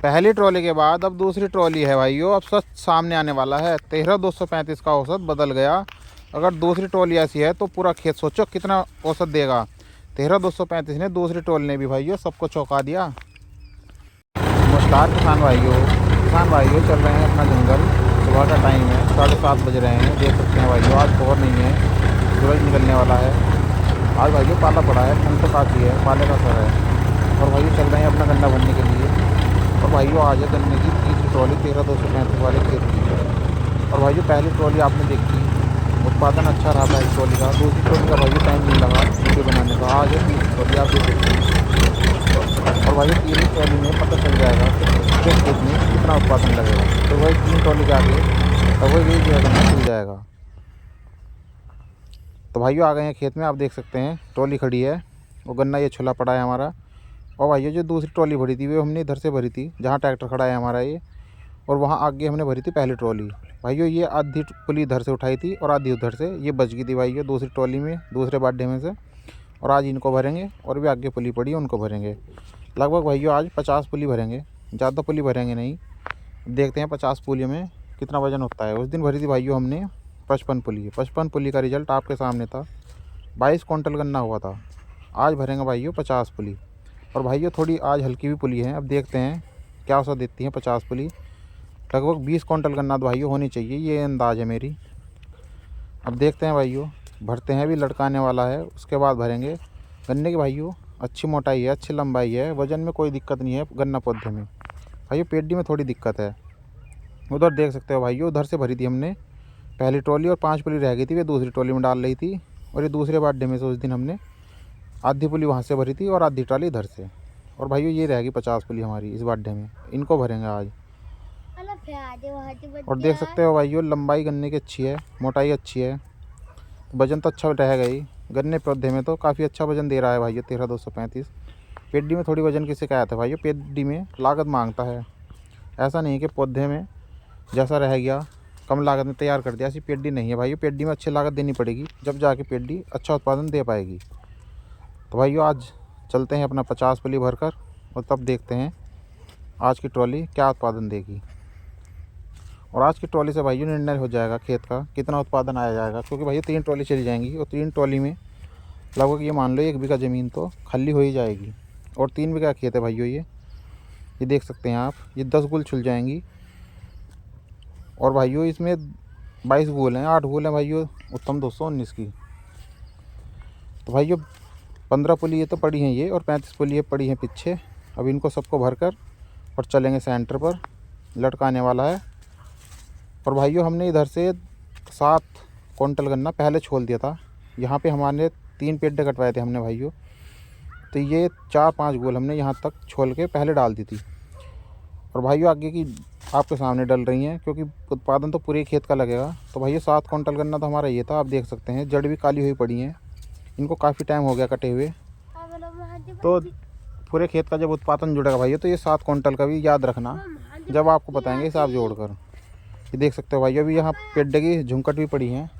पहली ट्रॉली के बाद अब दूसरी ट्रॉली है भाइयों। अब सच सामने आने वाला है। 13,235 का औसत बदल गया। अगर दूसरी ट्रॉली ऐसी है तो पूरा खेत सोचो कितना औसत देगा। 13,235 ने दूसरी ट्रॉली ने भी भाइयों सबको चौंका दिया। नमस्कार किसान भाइयों चल रहे हैं अपना जंगल। सुबह का टाइम है, 7:30 बज रहे हैं। देख सकते हैं भाइयों आज कोहर नहीं है, सूरज निकलने वाला है। आज भाइयों पाला पड़ा है, ठंड तो काफ़ी है, पाले का सर है। और भाइयों चल रहे हैं अपना गन्ना भरने के लिए। और भाइयों आज है गन्ने की तीसरी ट्रॉली 13,235 वाले खेत की। और भाइयों पहली ट्रॉली आपने देखी, उत्पादन अच्छा रहा पहली ट्रॉली का। दूसरी ट्रॉली का भाइयों टाइम नहीं लगा वीडियो बनाने का। आज है तीसरी ट्रॉली, आप देख सकते हैं। और भाइयों तीसरी ट्रॉली में पता चल जाएगा कि खेत में कितना उत्पादन लगेगा। तो वही 3 ट्रॉली के आगे तो वही जो है गन्ना खुल जाएगा। तो भाइयों आ गए हैं खेत में, आप देख सकते हैं ट्रॉली खड़ी है। वो गन्ना ये छुला पड़ा है हमारा। और भाइयों जो दूसरी ट्रॉली भरी थी वो हमने इधर से भरी थी जहाँ ट्रैक्टर खड़ा है हमारा ये। और वहाँ आगे हमने भरी थी पहली ट्रॉली। भाइयों ये आधी पुली इधर से उठाई थी और आधी उधर से, ये बच गई थी भाइयों दूसरी ट्रॉली में, दूसरे बाड्ढे में से। और आज इनको भरेंगे और भी आगे पुली पड़ी है उनको भरेंगे। लगभग भाइयों आज 50 पुली भरेंगे, ज़्यादा पुली भरेंगे नहीं। देखते हैं 50 पुलियों में कितना वजन होता है। उस दिन भरी थी भाइयों हमने 55 पुली। 55 पुली का रिजल्ट आपके सामने था, 22 क्विंटल गन्ना हुआ था। आज भरेंगे भाइयों 50 पुली। और भाइयों थोड़ी आज हल्की भी पुली है, अब देखते हैं क्या औसत देती है 50 पुली। लगभग 20 क्विंटल गन्ना तो भाइयों होनी चाहिए, ये अंदाज़ है मेरी। अब देखते हैं भाइयों, भरते हैं, अभी लटकाने वाला है उसके बाद भरेंगे। गन्ने की भाइयों अच्छी मोटाई है, अच्छी लंबाई है, वज़न में कोई दिक्कत नहीं है गन्ना पौधे में। भाइयों पेडी में थोड़ी दिक्कत है। उधर देख सकते हो भाइयों, उधर से भरी थी हमने पहली ट्रॉली और 5 पुली रह गई थी, वे दूसरी ट्रॉली में डाल रही थी। और ये दूसरे बाड्ढे में से उस दिन हमने आधी पुली वहाँ से भरी थी और आधी ट्रॉली इधर से। और भाइयों ये रहेगी 50 पुली हमारी इस बाड्ढे में, इनको भरेंगे आज। और देख सकते हो भाइयों लंबाई गन्ने की अच्छी है, मोटाई अच्छी है, वजन तो अच्छा रहेगा ही। गन्ने पौधे में तो काफ़ी अच्छा वजन दे रहा है भाइयों 13,235। पेडी में थोड़ी वजन की शिकायत है भाइयों, पेडी में लागत मांगता है। ऐसा नहीं है कि पौधे में जैसा रह गया कम लागत में तैयार कर दिया, ऐसी पेडी नहीं है भाइयों। पेडी में अच्छी लागत देनी पड़ेगी, जब जाके पेडी अच्छा उत्पादन दे पाएगी। तो भाइयों आज चलते हैं अपना 50 पुली भरकर और तब देखते हैं आज की ट्रॉली क्या उत्पादन देगी। और आज की ट्रॉली से भाइयों निर्णय हो जाएगा खेत का कितना उत्पादन आया जाएगा। क्योंकि भाइयों 3 ट्रॉली चली जाएंगी और 3 ट्रॉली में लगभग ये मान लो 1 बीघा ज़मीन तो खाली हो ही जाएगी। और 3 बीघा खेत है भाइयों ये देख सकते हैं आप, ये 10 गुल छुल जाएंगी। और भाइयों इसमें 22 गुल हैं, 8 गुल हैं भाइयों उत्तम 219 की। तो भाइयों 15 पुली ये तो पड़ी हैं ये, और 35 पुली ये पड़ी हैं पीछे। अब इनको सबको भरकर और चलेंगे सेंटर पर, लटकाने वाला है। और भाइयों हमने इधर से 7 क्विंटल गन्ना पहले छोल दिया था। यहाँ पे हमारे 3 पेड्डे कटवाए थे हमने भाइयों, तो ये 4-5 गोल हमने यहाँ तक छोल के पहले डाल दी थी। और भाइयों आगे की आपके सामने डल रही हैं, क्योंकि उत्पादन तो पूरे खेत का लगेगा। तो भाइयों 7 क्विंटल गन्ना तो हमारा ये था, आप देख सकते हैं जड़ भी काली हुई पड़ी हैं, इनको काफ़ी टाइम हो गया कटे हुए। तो पूरे खेत का जब उत्पादन जुड़ेगा भाइयों तो ये 7 क्विंटल का भी याद रखना, जब आपको बताएंगे हिसाब जोड़कर। ये देख सकते हो भाइयों, अभी यहाँ पेड्डे की झुमकट भी पड़ी हैं,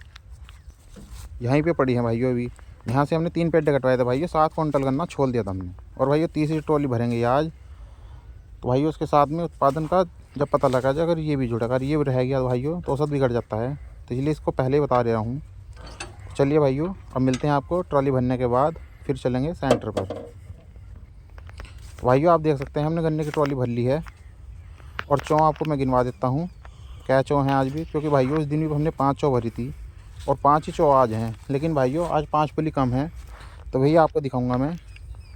यहीं पे पड़ी हैं भाइयों। अभी यहाँ से हमने 3 पेड्डे कटवाए थे भाइयों, 7 क्विंटल गन्ना छोल दिया था हमने। और भाइयों तीसरी ट्रॉली भरेंगे आज। तो भाइयों उसके साथ में उत्पादन का जब पता लगा जाए, अगर ये भी जुड़ा, अगर ये भी रह गया भाइयों तो औसत बिगड़ जाता है। तो इसलिए इसको पहले ही बता रहा हूँ। चलिए भाइयों अब मिलते हैं आपको ट्रॉली भरने के बाद, फिर चलेंगे सेंटर पर। तो भाइयों आप देख सकते हैं हमने गन्ने की ट्रॉली भर ली है। और चौ आपको मैं गिनवा देता हूँ क्या चौ हैं आज भी, क्योंकि भाइयों उस दिन भी हमने 5 चौ भरी थी और 5 ही चौ आज हैं। लेकिन भाइयों आज 5 पुली कम है, तो भैया आपको दिखाऊंगा मैं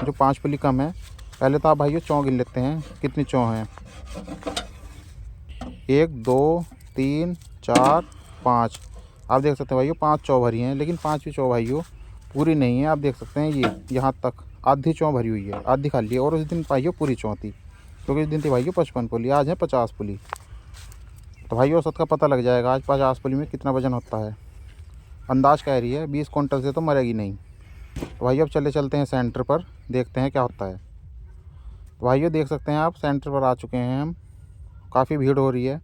जो 5 पुली कम है। पहले तो आप भाइयों चौ गिन लेते हैं कितनी चौ हैं। 1 2 3 4 5, आप देख सकते हैं भाइयों 5 चौ भरी हैं। लेकिन 5वीं चौ भाइयों पूरी नहीं है, आप देख सकते हैं ये यहाँ तक आधी चौ भरी हुई है, आधी खाली है। और उस दिन भाइयों पूरी चौ थी, क्योंकि उस दिन थी भाइयों 55 पुली, आज है 50 पुली। तो भाइयों औसत का पता लग जाएगा आज 50 पुली में कितना वजन होता है। अंदाज कह रही है 20 क्विंटल से तो मरेगी नहीं। तो भाइयों अब चलते हैं सेंटर पर, देखते हैं क्या होता है। तो भाइयों देख सकते हैं आप सेंटर पर आ चुके हैं हम, काफ़ी भीड़ हो रही है।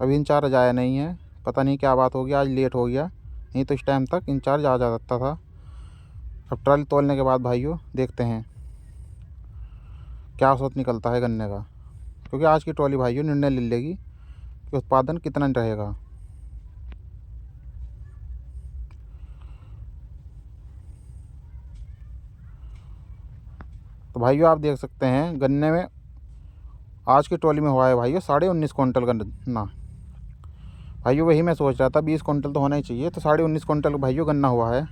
अभी इंचार्ज आया नहीं है, पता नहीं क्या बात होगी, आज लेट हो गया, नहीं तो इस टाइम तक इंचार्ज आ जा सकता था। अब ट्रॉली तोलने के बाद भाइयों देखते हैं क्या औसत निकलता है गन्ने का, क्योंकि आज की ट्रॉली भाइयों निर्णय ले लेगी कि उत्पादन कितना रहेगा। तो भाइयों आप देख सकते हैं गन्ने में आज की ट्रॉली में हुआ है भाइयों 19.5 कुंटल गन्ना। भाइयों वही मैं सोच रहा था 20 कुंटल तो होना ही चाहिए, तो 19.5 कुंटल भाइयों गन्ना हुआ है।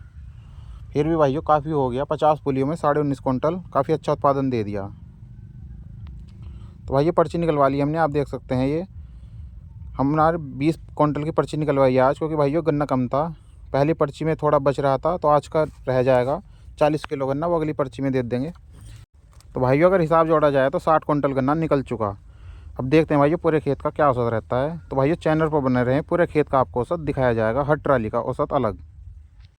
फिर भी भाइयों काफ़ी हो गया, 50 पुलियों में 19.5 कुंटल काफ़ी अच्छा उत्पादन दे दिया। तो भाइयों पर्ची निकलवा ली हमने, आप देख सकते हैं ये हमारे 20 कुंटल की पर्ची निकलवाई आज, क्योंकि भाइयों गन्ना कम था। पहली पर्ची में थोड़ा बच रहा था, तो आज का रह जाएगा 40 किलो गन्ना, वो अगली पर्ची में दे देंगे। तो भाइयों अगर हिसाब जोड़ा जाए तो 60 कुंटल गन्ना निकल चुका। अब देखते हैं भाइयों पूरे खेत का क्या औसत रहता है। तो भाइयों चैनल पर बने रहें, पूरे खेत का आपको औसत दिखाया जाएगा, हर ट्राली का औसत अलग।